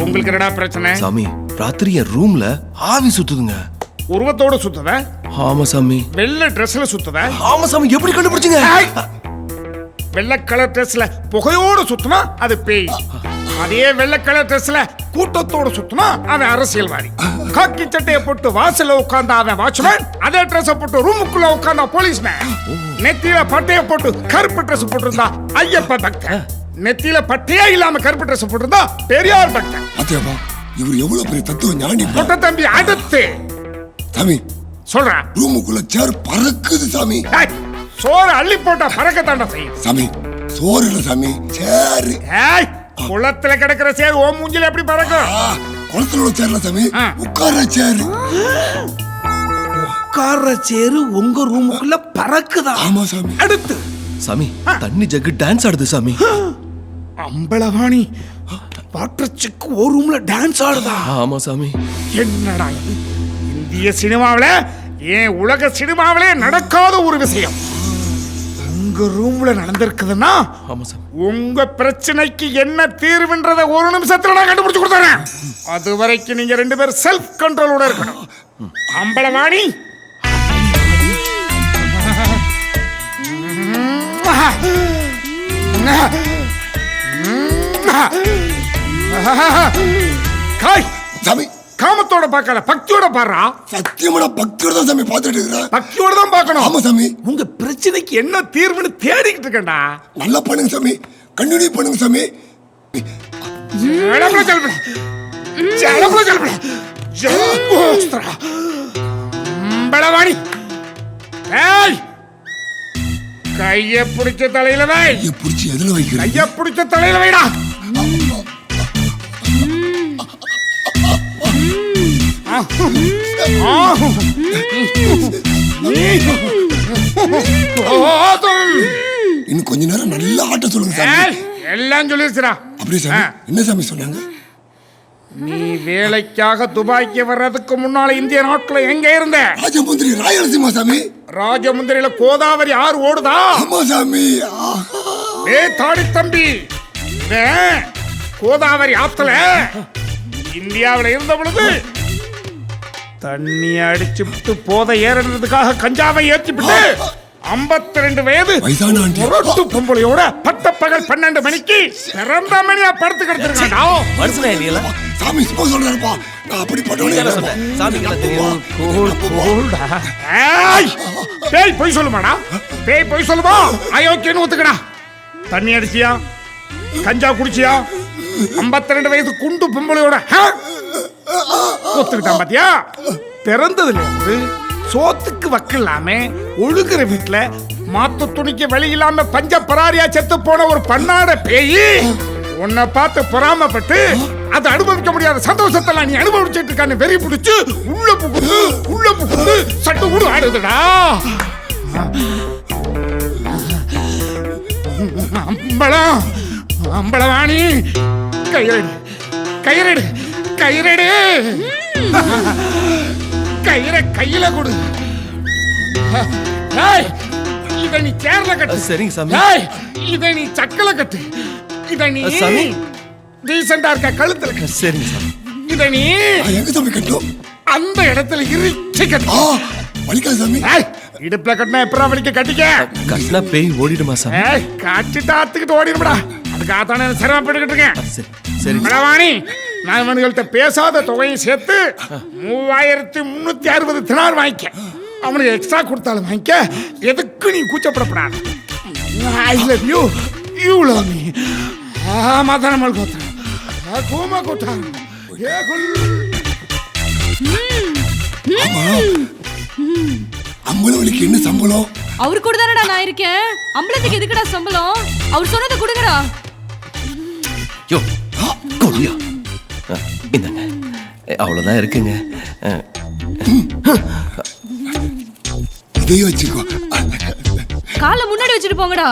உங்களுக்கு என்னடா பிரச்சனை? சாமி ராத்திரி என் ரூம்ல ஆவி சுத்துதுங்க. உருவத்தோட சுத்தத? ஆமா சாமி. வெள்ளை ட்ரெஸ்ல சுத்தத? ஆமா சாமி. எப்படி கண்டுபிடிச்சீங்க? வெள்ளை கலர் ட்ரெஸ்ல புகையோட சுத்தினா அது பேய். அதே வெள்ளை கலர் ட்ரெஸ்ல கூட்டத்தோட சுத்தினா அவன் அரசியல்வாதி. காக்கி சட்டையை போட்டு வாசல்ல உட்கார்ந்தா அவன் வாட்ச்மேன். அதே ட்ரெஸ் போட்டு ரூமுக்குள்ள உட்கார்ந்தா போலீஸ்மேன். நெத்தியில பட்டைய போட்டு கருப்பு ட்ரெஸ் போட்டிருந்தா ஐயப்ப பக்தன். நெத்தியில பட்டையே இல்லாம கருப்பு ட்ரெஸ் போட்டிருந்தா பெரியார் பக்தன். பாத்தியாப்பா இவர் எவ்வளவு பெரிய தத்துவ ஞானி. பொட்ட தம்பி அடுத்து சாமி சொல்ற. ரூமுக்குள்ள சேர் பறக்குது சாமி. சோறு அள்ளி போட்டா பறக்கத்தாண்டா செய்யும் சாமி. சோறு இல்ல சாமி, சேரு. குளத்துல கிடக்கிற சேர் ஓ மூஞ்சில எப்படி பறக்கும்? குளத்துல உள்ள சேர்ல சாமி, உட்கார்ற சேரு. உட்கார்ற சேரு உங்க ரூமுக்குள்ள பறக்குதா? ஆமா சாமி. அடுத்து சாமி தண்ணி ஜக்கு டான்ஸ் ஆடுது சாமி. அம்பலவாணி வாட்டர்ச்சிக்கு ஒரு ரூம்ல டான்ஸ் ஆடுதா? ஆமா சாமி. என்னடா இது? இந்திய சினிமாவில ஏன் உலக சினிமாவிலே நடக்காத ஒரு விஷயம் உங்க ரூம்ல நடந்திருக்குதுன்னா உங்க பிரச்சனைக்கு என்ன தீர்வுன்றத ஒரு நிமிஷத்துல நான் கண்டுபிடிச்சு கொடுத்தேன். அது வரைக்கும் நீங்க ரெண்டு பேரும் செல்ஃப் கண்ட்ரோலோட இருக்கணும். அம்பலவாணி காய் சாமி. காமத்தோட பார்க்கல, பக்தியோட பாடுறா. சத்தியமான பக்தியோட தான் சாமி பார்த்துட்டு இருக்கிறேன். பக்தியோட தான் பார்க்கணும். ஆமா சாமி. உங்க பிரச்சனைக்கு என்ன தீர்வுன்னு தேடிக்கிட்டு இருக்கேன்டா. நல்லா பண்ணுங்க சாமி, கண்டினியூ பண்ணுங்க சாமி. கைய பிடிச்ச தலையில வை. பிடிச்சி எதுல வைக்கிற? கைய பிடிச்ச தலையில வைடா. இன்னும் கொஞ்ச நேரம் நல்லா ஆட்ட சொல்லுங்க சாமி. எல்லாம் சொல்லிருச்சுடா. அப்படியே சாமி. என்ன சாமி சொன்னாங்க? நீ வேலைக்காக துபாய்க்கு வர்றதுக்கு முன்னால இந்திய நாட்டுல எங்க இருந்த? ராஜமுந்திரி ராயலசீமா சாமி. ராஜமுந்திரியில கோதாவரி ஆறு ஓடுதா? ஆமா சாமி. தாடி தம்பி, கோதாவரி ஆத்துல இந்தியாவில இருந்த பொழுது தண்ணி அடிச்சு விட்டு போதை ஏறதுக்காக கஞ்சாவை ஏற்றிவிட்டு 52 வயது முரட்டு பொம்பளையோட பட்டப்பகல் 12 மணிக்கு பிறந்த மணியா படுத்து கிடத்திருக்காண்டா. சாமி சும்மா சொல்றாருப்பா. நான் அப்படி பட்டவனே. பேய் போய் சொல்லுமாடா? பேய் போய் சொல்லுமா? அயோக்கியன்னு ஒத்துக்கடா. தண்ணி அடிச்சியா? கஞ்சா குடிச்சியா? 52 வயது குண்டு பொம்பளையோட ஒத்துக்கிட்டான் பாத்தியா? பிறந்ததுல இருந்து சோத்துக்கு வக்கில்லாம ஒழுகுற வீட்டுல மாத்து துணிக்கு வழி இல்லாம பஞ்ச பராரியா செத்து போன ஒரு பன்னாட பேயி உன்னை பார்த்து பொறாமப்பட்டு அதை அனுபவிக்க முடியாத சந்தோஷத்தெல்லாம் நீ அனுபவிச்சுட்டு இருக்கான்னு வெறி பிடிச்சு உள்ள புகுந்து சட்டு கூட ஆடுதுடா. அம்பளவாணி கயிறடு கயிறடு கயிறடு கயிறை கையில கொடு. இத நீ சேர்ல கட்டு. சரிங்க சாமி. இத நீ சக்கல கட்டு. இத நீ டீசெண்டா இருக்க கழுத்துல கட்டு. சரிங்க சாமி. இத நீ எங்க சாமி கட்டும்? அந்த இடத்துல இறுக்கி கட்டு. வலிக்காத சாமி. இடுப்புல கட்டினா எப்பரா வலிக்க? கட்டிக்க. கட்டினா பேய் ஓடிடுமா சாமி? காட்டிட்டு ஆத்துக்கிட்டு ஓடிடும்டா. அதுக்காகத்தானே சிரமப்பட்டுக்கிட்டு இருக்கேன். சரி பலவாணி, நான் இவனுங்கள்ட்ட பேசாத தொகையை சேர்த்து 3360 தினார் வாங்கிக்க. அவனுக்கு எக்ஸ்ட்ரா கொடுத்தாலும் வாங்கிக்க. எதுக்கு நீ கூச்சப்படப்படாது. I love you, you love me. மதனமல் கோத்ரா கோமா கோத்ரா அம்பளவலிக்கு என்ன சம்பளம்? அவரு கூட தானடா நான் இருக்கேன். அம்பளத்துக்கு எதுக்குடா சம்பளம்? அவர் சொன்னதை கொடுங்கடா. யோ கொடியா. இந்தங்க அவ்வளவுதான் இருக்குங்க. இதையும் வச்சுக்கோ. காலை முன்னாடி வச்சுட்டு போங்கடா.